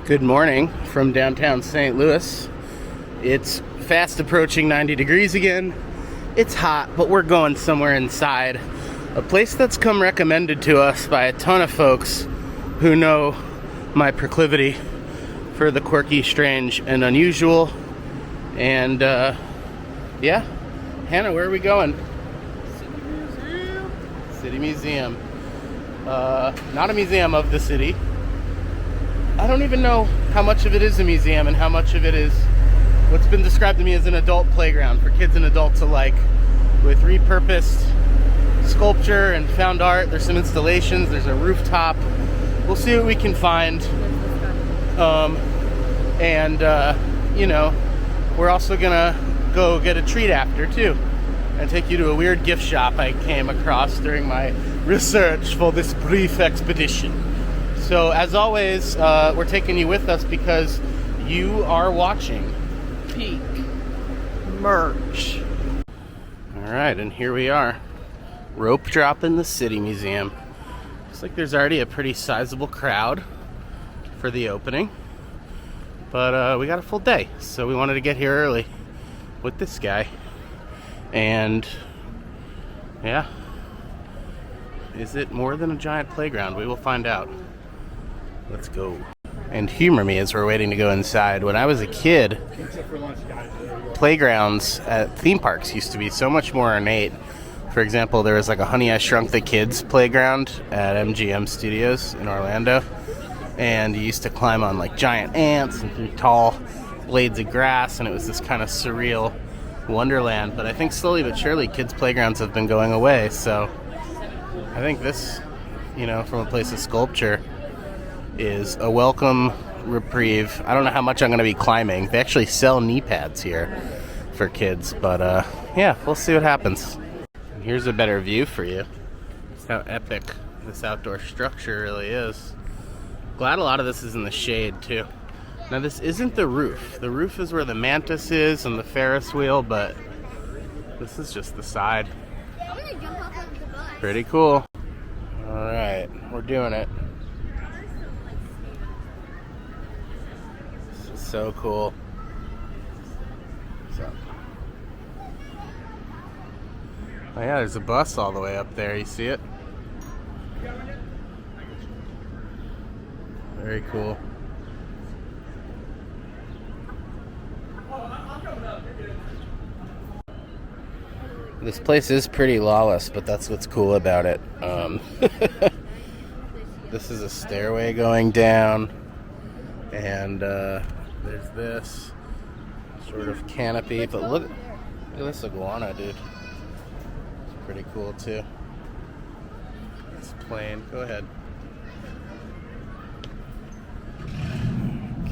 Good morning from downtown St. Louis. It's fast approaching 90 degrees again. It's hot, but we're going somewhere inside. A place that's come recommended to us by a ton of folks who know my proclivity for the quirky, strange, and unusual. And yeah, Hannah, where are we going? City Museum. City Museum. Not a museum of the city. I don't even know how much of it is a museum and how much of it is what's been described to me as an adult playground for kids and adults alike, with repurposed sculpture and found art. There's some installations, there's a rooftop. We'll see what we can find. You know, we're also gonna go get a treat after too, and take you to a weird gift shop I came across during my research for this brief expedition. So as always, we're taking you with us because you are watching Peak Merch. All right, and here we are, rope drop in the City Museum. Looks like there's already a pretty sizable crowd for the opening, but we got a full day, so we wanted to get here early with this guy. And yeah, is it more than a giant playground? We will find out. Let's go. And humor me as we're waiting to go inside. When I was a kid, playgrounds at theme parks used to be so much more ornate. For example, there was like a Honey I Shrunk the Kids playground at MGM Studios in Orlando. And you used to climb on like giant ants and through tall blades of grass, and it was this kind of surreal wonderland. But I think slowly but surely kids' playgrounds have been going away. So I think this, you know, from a place of sculpture, is a welcome reprieve. I don't know how much I'm going to be climbing. They actually sell knee pads here for kids, but yeah, we'll see what happens. And here's a better view for you. Just how epic this outdoor structure really is. Glad a lot of this is in the shade too. Now this isn't the roof. The roof is where the Mantis is and the Ferris wheel, but this is just the side. I'm gonna jump off of the bus. Pretty cool. All right, we're doing it. This is so cool. So. Oh yeah, there's a bus all the way up there. You see it? Very cool. This place is pretty lawless, but that's what's cool about it. This is a stairway going down, and there's this sort of canopy. But look at this iguana, dude. It's pretty cool too. It's plain. Go ahead.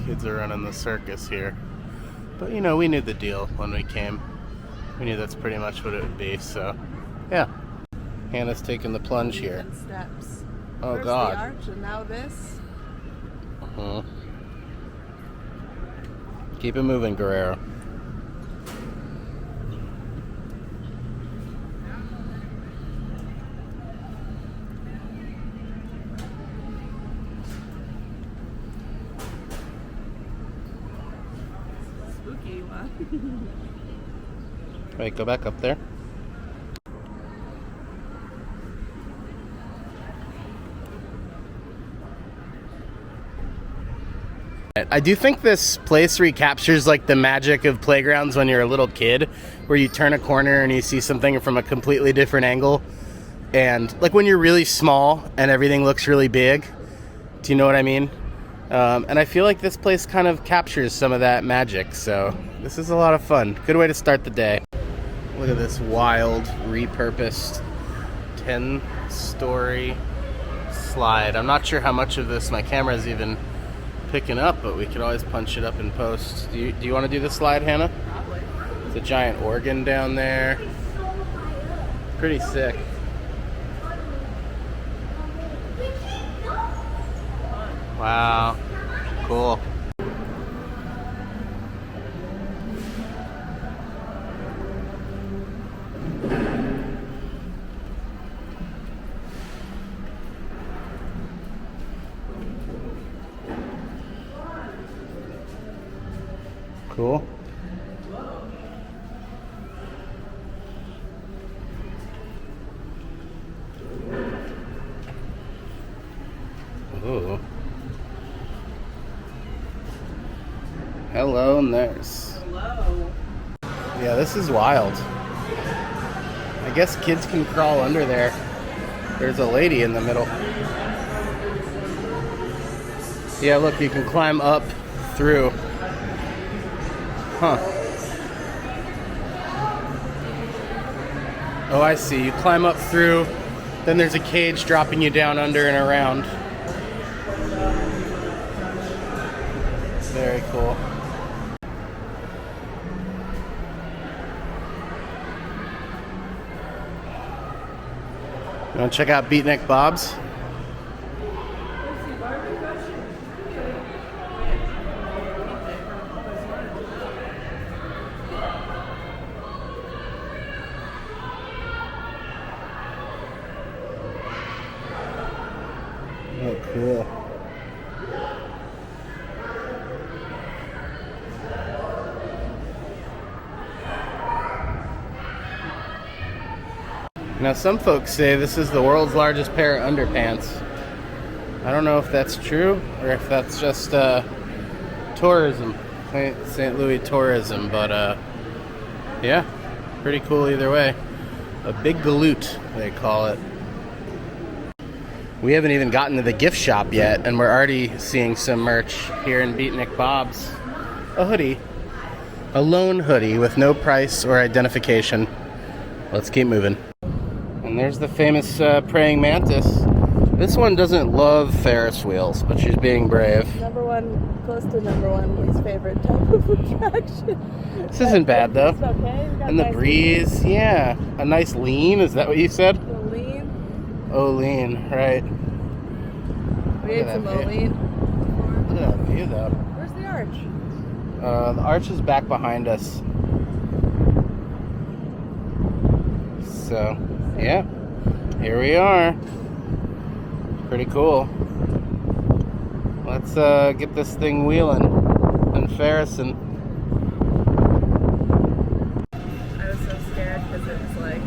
Kids are running the circus here, but you know, we knew the deal when we came. We knew that's pretty much what it would be, so yeah. Hannah's taking the plunge here. Steps. Oh, First God. the arch, and now this. Keep it moving, Guerrero. Spooky one. Wait, go back up there. I do think this place recaptures like the magic of playgrounds when you're a little kid, where you turn a corner and you see something from a completely different angle. And like when you're really small and everything looks really big. Do you know what I mean? And I feel like this place kind of captures some of that magic. So this is a lot of fun. Good way to start the day. Look at this wild, repurposed 10-story slide. I'm not sure how much of this my camera's even picking up, but we could always punch it up in post. Do you want to do the slide, Hannah? Probably. It's a giant organ down there. Pretty sick. Wow. Cool. Cool. Ooh. Hello, nurse. Hello. Yeah, this is wild. I guess kids can crawl under there. There's a lady in the middle. Yeah, look, you can climb up through. Huh. Oh, I see. You climb up through, then there's a cage dropping you down under and around. Very cool. You want to check out Beatnik Bob's? Oh, cool. Now, some folks say this is the world's largest pair of underpants. I don't know if that's true or if that's just tourism, St. Louis tourism, but yeah, pretty cool either way. A big galoot, they call it. We haven't even gotten to the gift shop yet, and we're already seeing some merch here in Beatnik Bob's. A hoodie. A lone hoodie with no price or identification. Let's keep moving. And there's the famous praying mantis. This one doesn't love Ferris wheels, but she's being brave. Number one, close to number one, least favorite type of attraction. This isn't bad though. It's okay. We've got And the nice breeze, yeah. A nice lean, is that what you said? lean. Oh, lean, right. We ate some that view. lean. Look at that view though. Where's the arch? The arch is back behind us. So, yeah. Here we are. Pretty cool. Let's get this thing wheeling and ferrising. I was so scared because it was like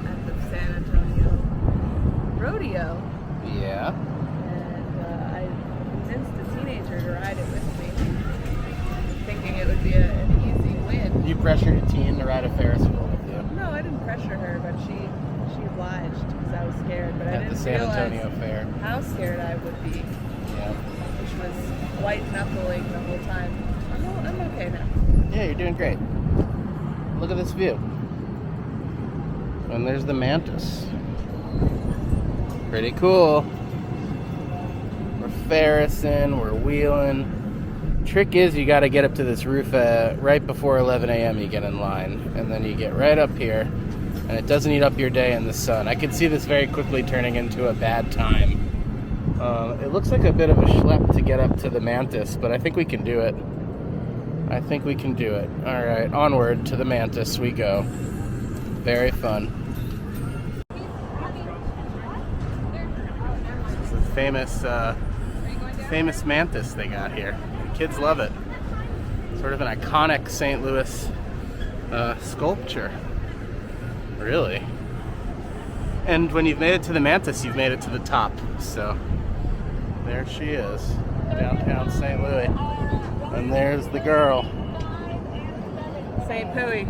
at the San Antonio rodeo. Yeah. And I convinced a teenager to ride it with me, thinking it would be an easy win. You pressured a teen to ride a Ferris wheel with you No, I didn't pressure her, but she obliged because I was scared. But I at didn't the San realize Antonio Fair. how scared I would be, Yeah. which was white knuckling the whole time. I'm okay now. Yeah, you're doing great. Look at this view. And there's the Mantis. Pretty cool. We're ferrising, we're wheeling. Trick is you got to get up to this roof right before 11 a.m. you get in line. And then you get right up here. And it doesn't eat up your day in the sun. I could see this very quickly turning into a bad time. It looks like a bit of a schlep to get up to the Mantis, but I think we can do it. I think we can do it. All right, onward to the Mantis we go. Very fun. This is the famous Mantis they got here. The kids love it. Sort of an iconic St. Louis sculpture. Really. And when you've made it to the Mantis, you've made it to the top. So there she is, downtown St. Louis. And there's the girl. St. Pooey.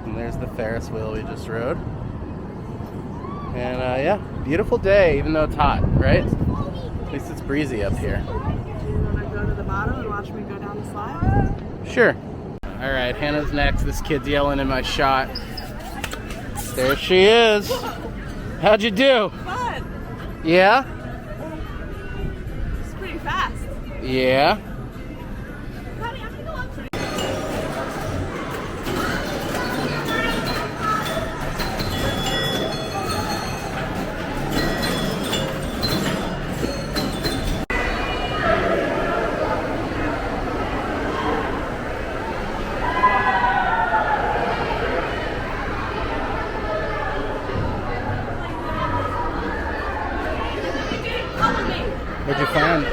And there's the Ferris wheel we just rode. And yeah, beautiful day, even though it's hot, right? At least it's breezy up here. Do you want to go to the bottom and watch me go down the slide? Sure. All right, Hannah's next. This kid's yelling in my shot. There she is. How'd you do? Fun. Yeah? It's pretty fast. Yeah. Honey, I'm gonna go up pretty. What'd you find?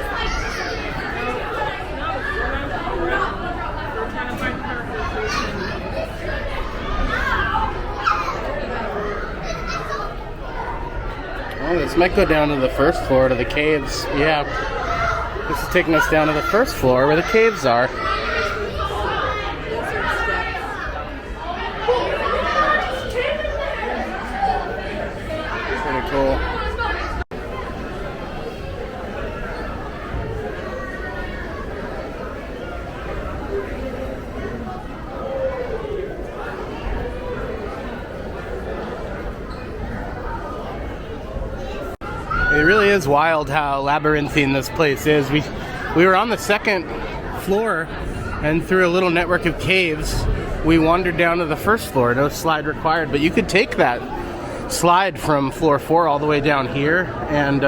Oh, this might go down to the first floor to the caves. Yeah. This is taking us down to the first floor where the caves are. Pretty cool. It really is wild how labyrinthine this place is. We were on the second floor, and through a little network of caves, we wandered down to the first floor. No slide required, but you could take that slide from floor 4 all the way down here, and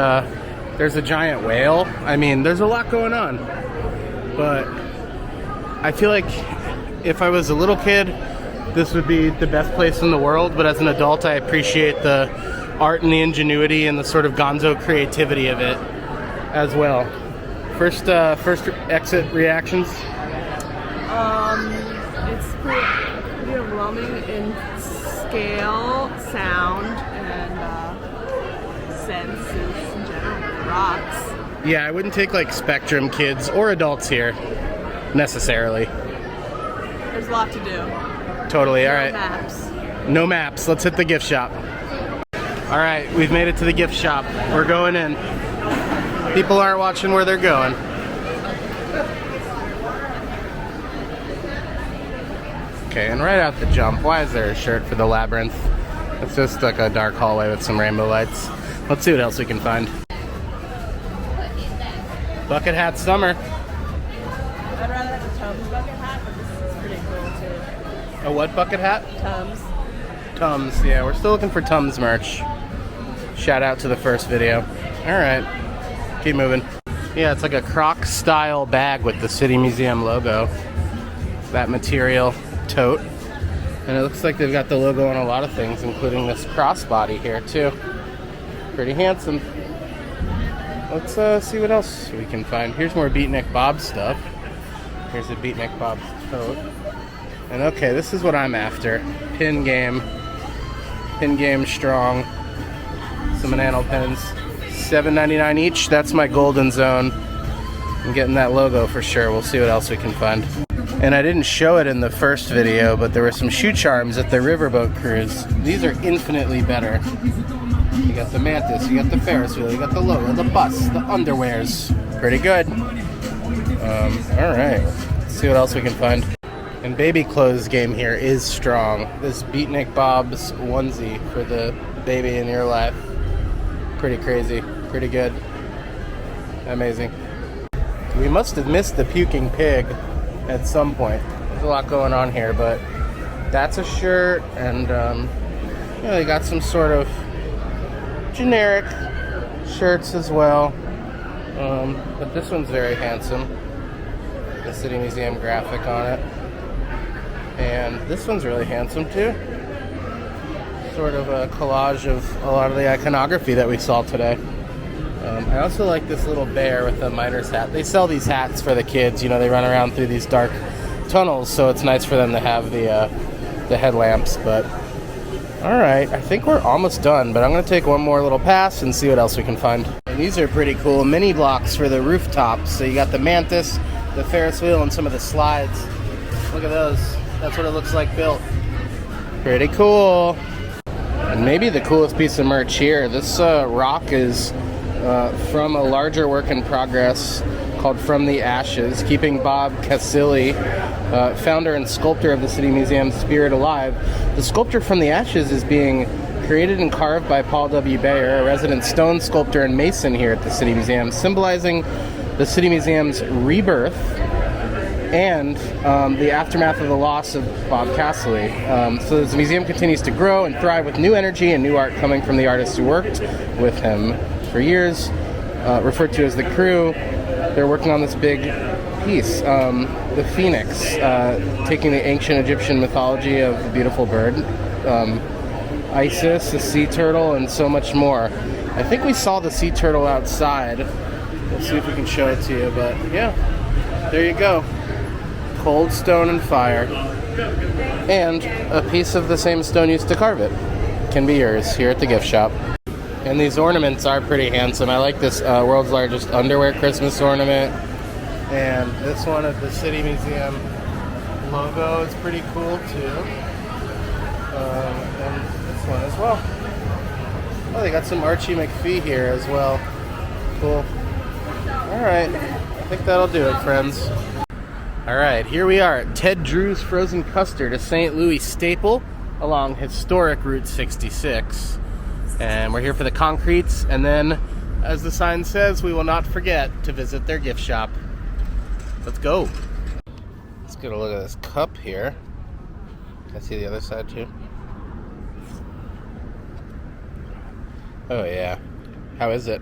there's a giant whale. I mean, there's a lot going on, but I feel like if I was a little kid, this would be the best place in the world, but as an adult, I appreciate the art and the ingenuity and the sort of gonzo creativity of it as well. First exit reactions? It's pretty overwhelming in scale, sound, and senses in general. Rocks. Yeah, I wouldn't take like Spectrum kids or adults here necessarily. There's a lot to do. Totally, all right. Maps. No maps. Let's hit the gift shop. All right, we've made it to the gift shop. We're going in. People aren't watching where they're going. Okay, and right out the jump, why is there a shirt for the labyrinth? It's just like a dark hallway with some rainbow lights. Let's see what else we can find. Bucket hat summer. I'd rather have a Tums bucket hat, but this is pretty cool too. A what bucket hat? Tums. Tums, yeah, we're still looking for Tums merch. Shout out to the first video. All right, keep moving. Yeah, it's like a Croc style bag with the City Museum logo. That material tote. And it looks like they've got the logo on a lot of things, including this crossbody here too. Pretty handsome. Let's see what else we can find. Here's more Beatnik Bob stuff. Here's a Beatnik Bob tote. And okay, this is what I'm after. Pin game strong. Some enamel pins. $7.99 each. That's my golden zone. I'm getting that logo for sure. We'll see what else we can find. And I didn't show it in the first video, but there were some shoe charms at the riverboat cruise. These are infinitely better. You got the Mantis, you got the Ferris wheel, you got the logo, the bus, the underwears. Pretty good. Alright, let's see what else we can find. And baby clothes game here is strong. This Beatnik Bob's onesie for the baby in your life. Pretty crazy, pretty good. Amazing. We must have missed the puking pig at some point. There's a lot going on here, but that's a shirt, and you know, they got some sort of generic shirts as well. But this one's very handsome. The City Museum graphic on it. And this one's really handsome too. Sort of a collage of a lot of the iconography that we saw today. I also like this little bear with a miner's hat. They sell these hats for the kids. You know, they run around through these dark tunnels, so it's nice for them to have the headlamps. But all right, I think we're almost done, but I'm going to take one more little pass and see what else we can find. And these are pretty cool mini blocks for the rooftop. So you got the Mantis, the Ferris wheel, and some of the slides. Look at those. That's what it looks like built. Pretty cool. And maybe the coolest piece of merch here. This rock is from a larger work in progress called From the Ashes, keeping Bob Casilli, founder and sculptor of the City Museum's spirit alive. The sculpture From the Ashes is being created and carved by Paul W. Bayer, a resident stone sculptor and mason here at the City Museum, symbolizing the City Museum's rebirth and the aftermath of the loss of Bob Casilli. So as the museum continues to grow and thrive with new energy and new art coming from the artists who worked with him for years, referred to as the crew, they're working on this big piece, the phoenix, taking the ancient Egyptian mythology of the beautiful bird, Isis, the sea turtle, and so much more. I think we saw the sea turtle outside. We'll see if we can show it to you, but yeah, there you go. Cold stone and fire. And a piece of the same stone used to carve it can be yours here at the gift shop. And these ornaments are pretty handsome. I like this world's largest underwear Christmas ornament. And this one at the City Museum logo is pretty cool too. And this one as well. Oh, they got some Archie McPhee here as well. Cool. Alright, I think that'll do it, friends. Alright, here we are at Ted Drew's Frozen Custard, a St. Louis staple along historic Route 66. And we're here for the concretes, and then, as the sign says, we will not forget to visit their gift shop. Let's go. Let's get a look at this cup here. Can I see the other side too? Oh yeah. How is it?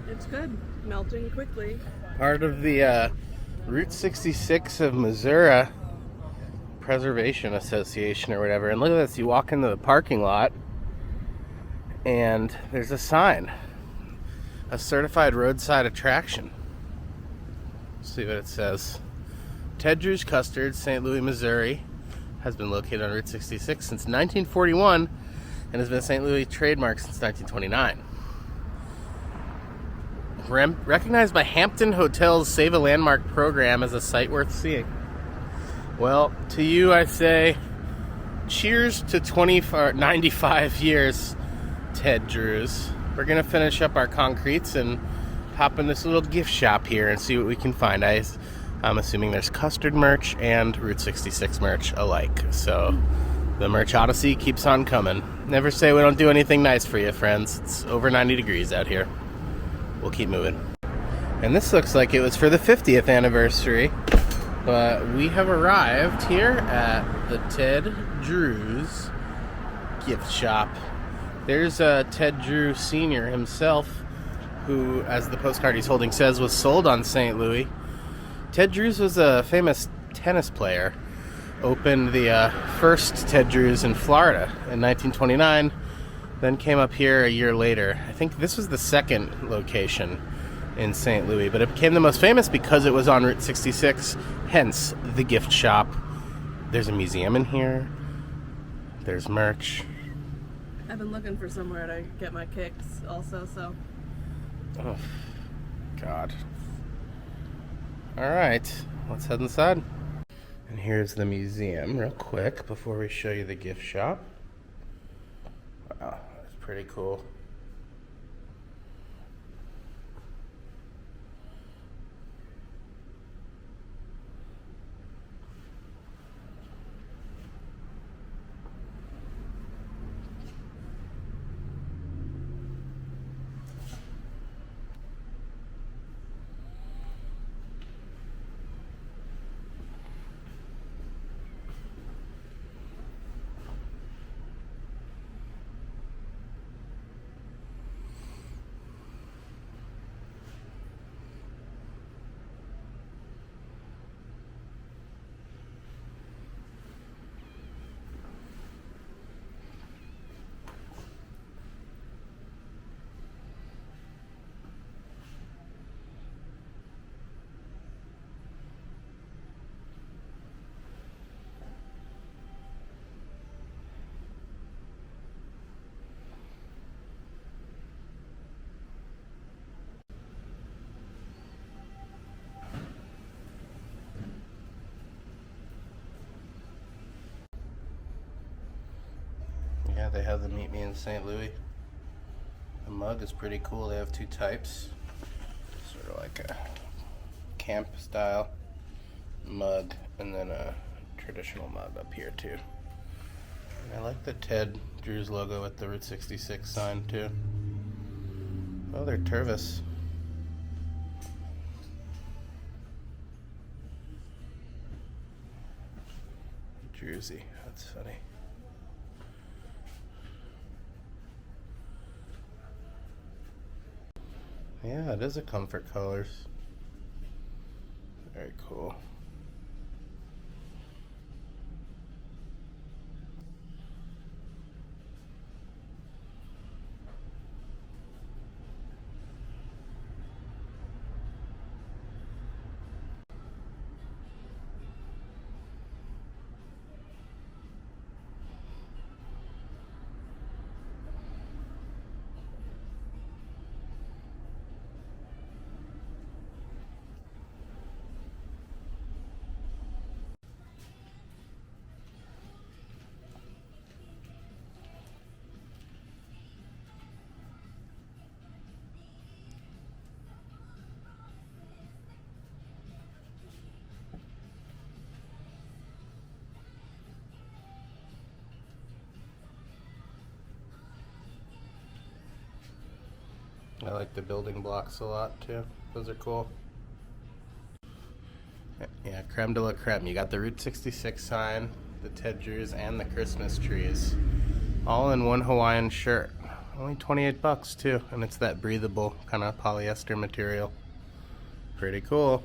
It's good. Melting quickly. Part of the Route 66 of Missouri Preservation Association or whatever. And look at this. You walk into the parking lot and there's a sign. A certified roadside attraction. Let's see what it says. Ted Drew's Custard, St. Louis, Missouri, has been located on Route 66 since 1941 and has been a St. Louis trademark since 1929. Recognized by Hampton Hotel's Save a Landmark program as a site worth seeing. Well, to you I say, cheers to 95 years, Ted Drew's. We're going to finish up our concretes and hop in this little gift shop here and see what we can find. I'm assuming there's Custard merch and Route 66 merch alike. So the merch odyssey keeps on coming. Never say we don't do anything nice for you, friends. It's over 90 degrees out here. We'll keep moving. And this looks like it was for the 50th anniversary. But we have arrived here at the Ted Drew's gift shop. There's Ted Drew Sr. himself, who, as the postcard he's holding says, was sold on St. Louis. Ted Drew's was a famous tennis player. Opened the first Ted Drew's in Florida in 1929, then came up here a year later. I think this was the second location in St. Louis, but it became the most famous because it was on Route 66, hence the gift shop. There's a museum in here. There's merch. I've been looking for somewhere to get my kicks also, so. Oh, God. Alright, let's head inside. And here's the museum, real quick, before we show you the gift shop. Wow, that's pretty cool. Yeah, they have the Meet Me in St. Louis. The mug is pretty cool. They have two types. Sort of like a camp style mug and then a traditional mug up here too. And I like the Ted Drew's logo with the Route 66 sign too. Oh, they're Tervis. Drewsy, that's funny. Yeah, it is a comfort colors. Very cool. I like the building blocks a lot too. Those are cool. Yeah, creme de la creme. You got the Route 66 sign, the Ted Drews, and the Christmas trees. All in one Hawaiian shirt. Only 28 bucks too. And it's that breathable kind of polyester material. Pretty cool.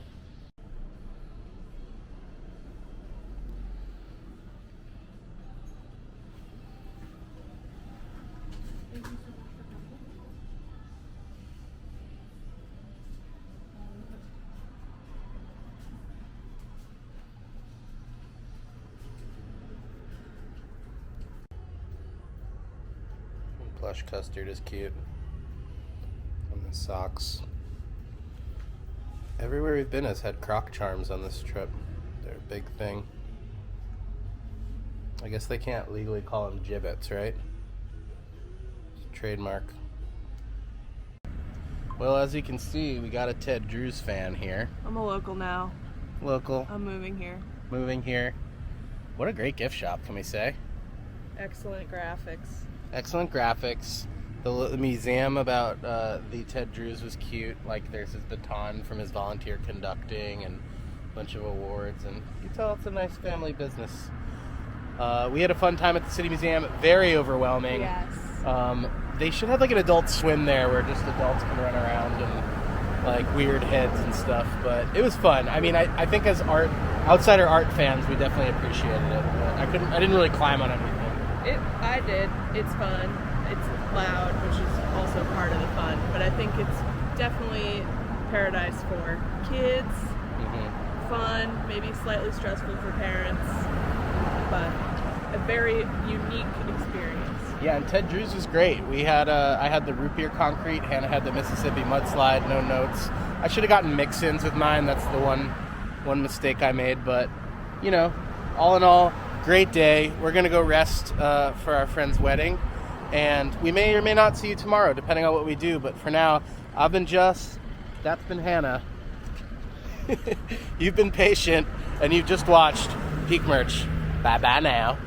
Plush Custard is cute. And the socks. Everywhere we've been has had croc charms on this trip. They're a big thing. I guess they can't legally call them gibbets, right? It's a trademark. Well, as you can see, we got a Ted Drews fan here. I'm a local now. Local. I'm moving here. Moving here. What a great gift shop, can we say? Excellent graphics. Excellent graphics. The museum about the Ted Drews was cute. Like, there's his baton from his volunteer conducting and a bunch of awards. And you can tell it's a nice family business. We had a fun time at the City Museum. Very overwhelming. Yes. They should have like an adult swim there where just adults can run around and like weird heads and stuff. But it was fun. I mean, I think as outsider art fans, we definitely appreciated it. But I didn't really climb on anything. I did. It's fun. It's loud, which is also part of the fun. But I think it's definitely paradise for kids. Mm-hmm. Fun, maybe slightly stressful for parents, but a very unique experience. Yeah, and Ted Drews was great. I had the root beer concrete. Hannah had the Mississippi mudslide. No notes. I should have gotten mix-ins with mine. That's the one mistake I made. But you know, all in all, great day. We're gonna go rest for our friend's wedding, and we may or may not see you tomorrow, depending on what we do. But for now, I've been Just. That's been Hannah. You've been patient, and you've just watched Peak Merch. Bye bye now.